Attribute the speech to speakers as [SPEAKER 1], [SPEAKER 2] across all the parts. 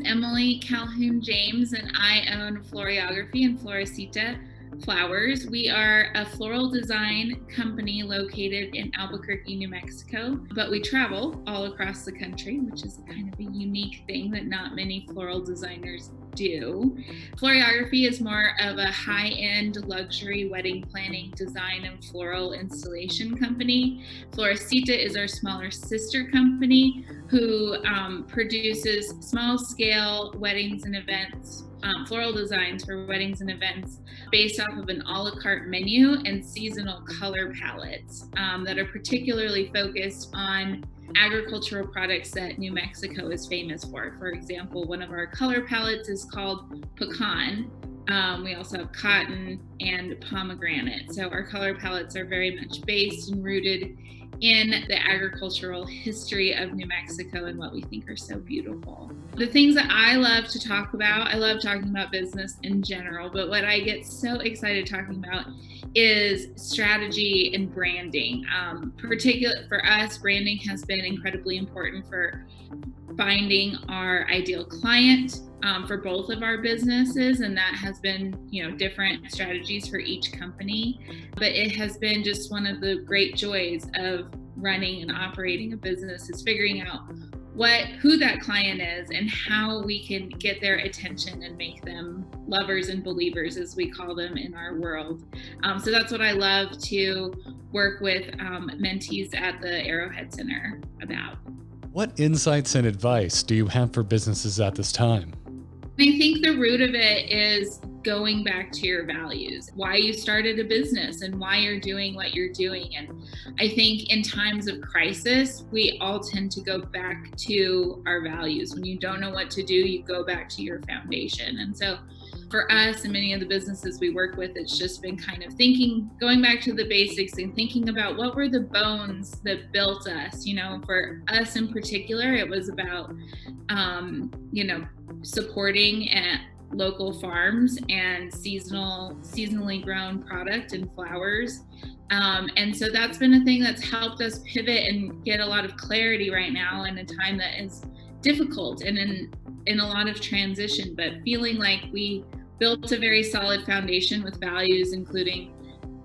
[SPEAKER 1] Emily Calhoun James, and I own Floriography and Florecita Flowers. We are a floral design company located in Albuquerque, New Mexico, but we travel all across the country, which is kind of a unique thing that not many floral designers do. Floriography is more of a high-end luxury wedding planning, design, and floral installation company. Florecita is our smaller sister company who produces small-scale weddings and events, floral designs for weddings and events based off of an a la carte menu and seasonal color palettes that are particularly focused on agricultural products that New Mexico is famous for. For example, one of our color palettes is called pecan. We also have cotton and pomegranate. So our color palettes are very much based and rooted in the agricultural history of New Mexico and what we think are so beautiful. The things that I love to talk about, I love talking about business in general, but what I get so excited talking about is strategy and branding. Particularly for us, branding has been incredibly important for finding our ideal client for both of our businesses, and that has been, different strategies for each company. But it has been just one of the great joys of running and operating a business is figuring out who that client is and how we can get their attention and make them lovers and believers, as we call them in our world. So that's what I love to work with mentees at the Arrowhead Center about.
[SPEAKER 2] What insights and advice do you have for businesses at this time?
[SPEAKER 1] I think the root of it is going back to your values, why you started a business and why you're doing what you're doing. And I think in times of crisis, we all tend to go back to our values. When you don't know what to do, you go back to your foundation. And so for us and many of the businesses we work with, it's just been kind of going back to the basics and thinking about what were the bones that built us. For us in particular, it was about, supporting at local farms and seasonally grown product and flowers. And so that's been a thing that's helped us pivot and get a lot of clarity right now in a time that is difficult and in a lot of transition, but feeling like we built a very solid foundation with values, including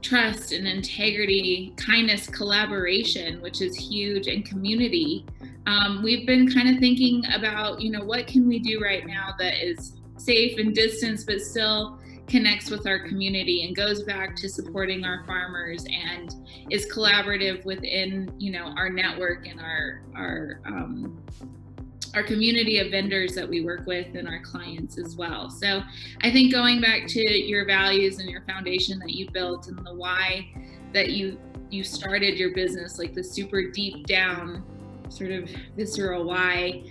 [SPEAKER 1] trust and integrity, kindness, collaboration, which is huge, and community. We've been kind of thinking about, what can we do right now that is safe and distanced, but still connects with our community and goes back to supporting our farmers and is collaborative within, our network and our community of vendors that we work with and our clients as well. So I think going back to your values and your foundation that you built and the why that you started your business, like the super deep down sort of visceral why,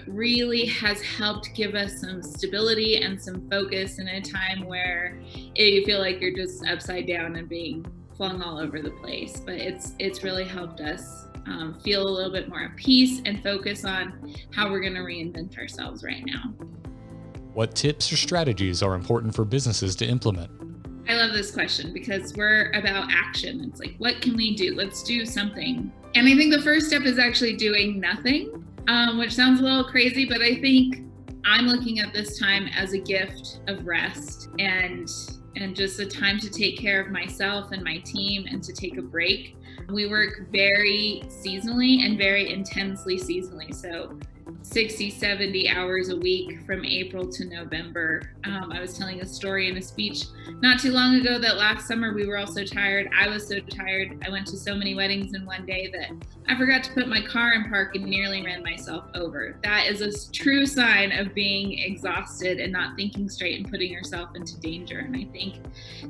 [SPEAKER 1] really has helped give us some stability and some focus in a time where you feel like you're just upside down and being flung all over the place. But it's really helped us feel a little bit more at peace and focus on how we're going to reinvent ourselves right now.
[SPEAKER 2] What tips or strategies are important for businesses to implement?
[SPEAKER 1] I love this question because we're about action. It's like, what can we do? Let's do something. And I think the first step is actually doing nothing, which sounds a little crazy, but I think I'm looking at this time as a gift of rest and just a time to take care of myself and my team and to take a break. We work very seasonally and very intensely seasonally. So 60, 70 hours a week from April to November. I was telling a story in a speech not too long ago that last summer we were all so tired. I was so tired. I went to so many weddings in one day that I forgot to put my car in park and nearly ran myself over. That is a true sign of being exhausted and not thinking straight and putting yourself into danger. And I think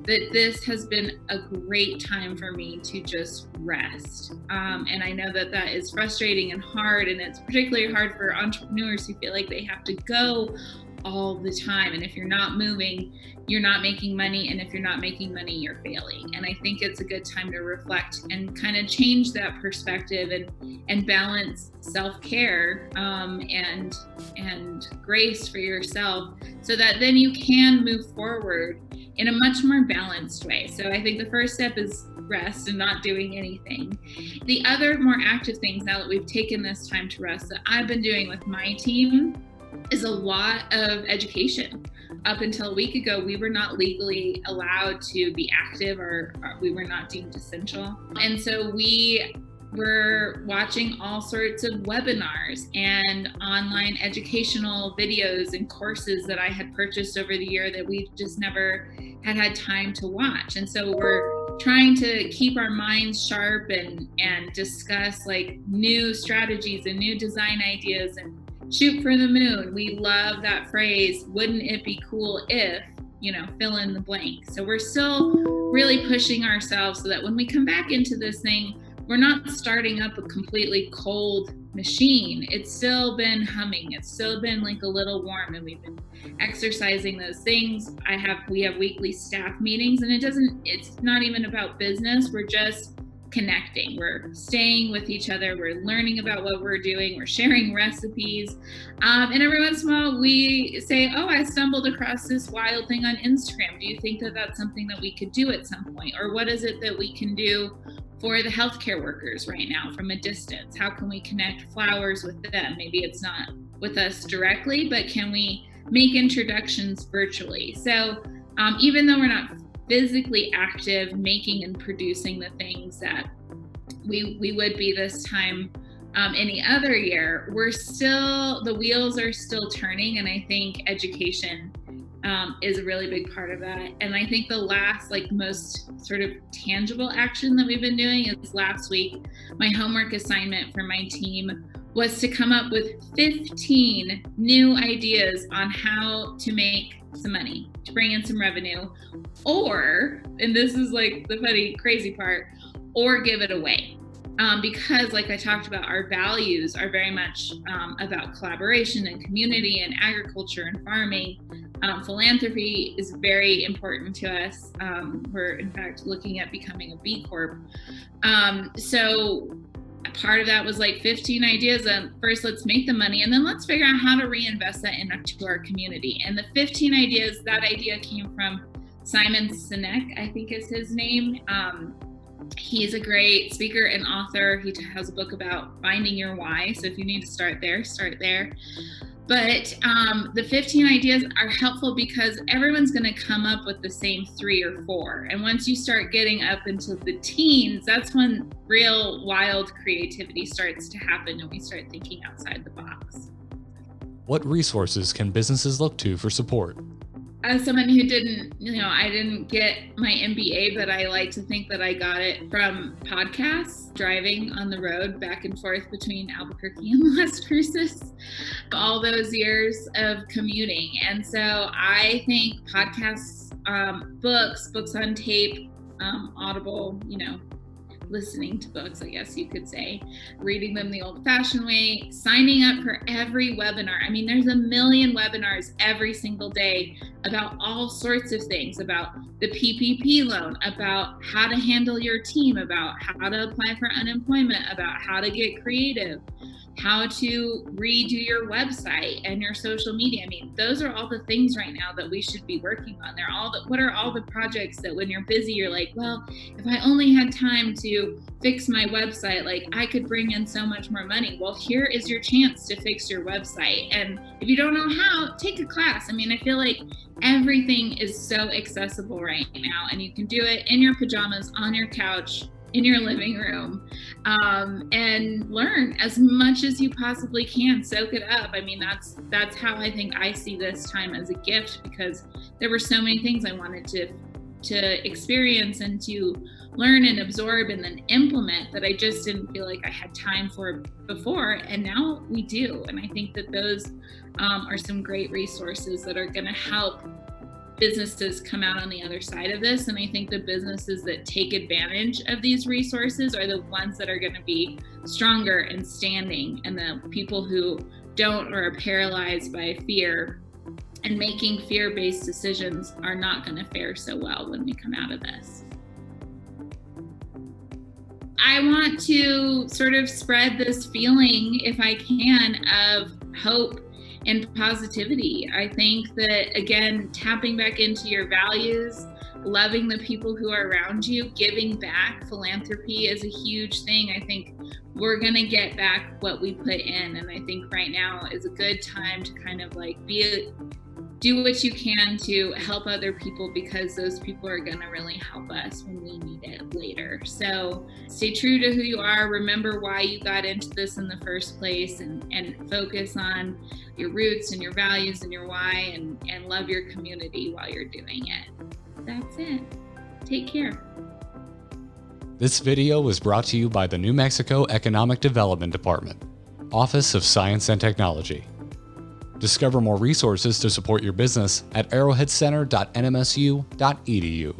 [SPEAKER 1] that this has been a great time for me to just rest. And I know that is frustrating and hard, and it's particularly hard for entrepreneurs who feel like they have to go all the time. And if you're not moving, you're not making money. And if you're not making money, you're failing. And I think it's a good time to reflect and kind of change that perspective and balance self-care and grace for yourself so that then you can move forward in a much more balanced way. So I think the first step is rest and not doing anything. The other more active things, now that we've taken this time to rest, that I've been doing with my team is a lot of education. Up until a week ago, we were not legally allowed to be active, or we were not deemed essential. And so we were watching all sorts of webinars and online educational videos and courses that I had purchased over the year that we just never had time to watch. And so we're trying to keep our minds sharp and discuss like new strategies and new design ideas and shoot for the moon. We love that phrase, wouldn't it be cool if, fill in the blank. So we're still really pushing ourselves so that when we come back into this thing, we're not starting up a completely cold machine. It's still been humming. It's still been like a little warm, and we've been exercising those things. We have weekly staff meetings, and it's not even about business. We're just connecting. We're staying with each other. We're learning about what we're doing. We're sharing recipes. And every once in a while we say, oh, I stumbled across this wild thing on Instagram. Do you think that that's something that we could do at some point? Or what is it that we can do for the healthcare workers right now from a distance? How can we connect flowers with them? Maybe it's not with us directly, but can we make introductions virtually? So even though we're not physically active making and producing the things that we would be this time any other year, the wheels are still turning. And I think education is a really big part of that. And I think the last, most sort of tangible action that we've been doing is last week, my homework assignment for my team was to come up with 15 new ideas on how to make some money, to bring in some revenue, or, and this is like the funny, crazy part, or give it away. Because like I talked about, our values are very much about collaboration and community and agriculture and farming. Philanthropy is very important to us. We're in fact looking at becoming a B Corp. So part of that was 15 ideas. First, let's make the money, and then let's figure out how to reinvest that into our community. And the 15 ideas, that idea came from Simon Sinek, I think is his name. He's a great speaker and author. He has a book about finding your why. So if you need to start there, start there. But the 15 ideas are helpful because everyone's going to come up with the same 3 or 4. And once you start getting up into the teens, that's when real wild creativity starts to happen and we start thinking outside the box.
[SPEAKER 2] What resources can businesses look to for support?
[SPEAKER 1] As someone who I didn't get my MBA, but I like to think that I got it from podcasts, driving on the road back and forth between Albuquerque and Las Cruces, all those years of commuting. And so I think podcasts, books on tape, Audible, listening to books, I guess you could say, reading them the old-fashioned way, signing up for every webinar. I mean, there's a million webinars every single day about all sorts of things, about the PPP loan, about how to handle your team, about how to apply for unemployment, about how to get creative, how to redo your website and your social media. I mean, those are all the things right now that we should be working on. What are all the projects that when you're busy, you're like, well, if I only had time to fix my website, I could bring in so much more money. Well, here is your chance to fix your website. And if you don't know how, take a class. I mean, I feel like everything is so accessible right now, and you can do it in your pajamas, on your couch, in your living room, and learn as much as you possibly can. Soak it up. I mean, that's how I think I see this time as a gift, because there were so many things I wanted to experience and to learn and absorb and then implement that I just didn't feel like I had time for before. And now we do. And I think that those are some great resources that are going to help businesses come out on the other side of this. And I think the businesses that take advantage of these resources are the ones that are going to be stronger and standing, and the people who don't or are paralyzed by fear and making fear-based decisions are not going to fare so well when we come out of this. I want to sort of spread this feeling, if I can, of hope and positivity. I think that, again, tapping back into your values, loving the people who are around you, giving back. Philanthropy is a huge thing. I think we're going to get back what we put in. And I think right now is a good time to kind of like do what you can to help other people, because those people are going to really help us when we need it later. So stay true to who you are. Remember why you got into this in the first place, and focus on your roots and your values and your why, and love your community while you're doing it. That's it. Take care.
[SPEAKER 2] This video was brought to you by the New Mexico Economic Development Department, Office of Science and Technology. Discover more resources to support your business at arrowheadcenter.nmsu.edu.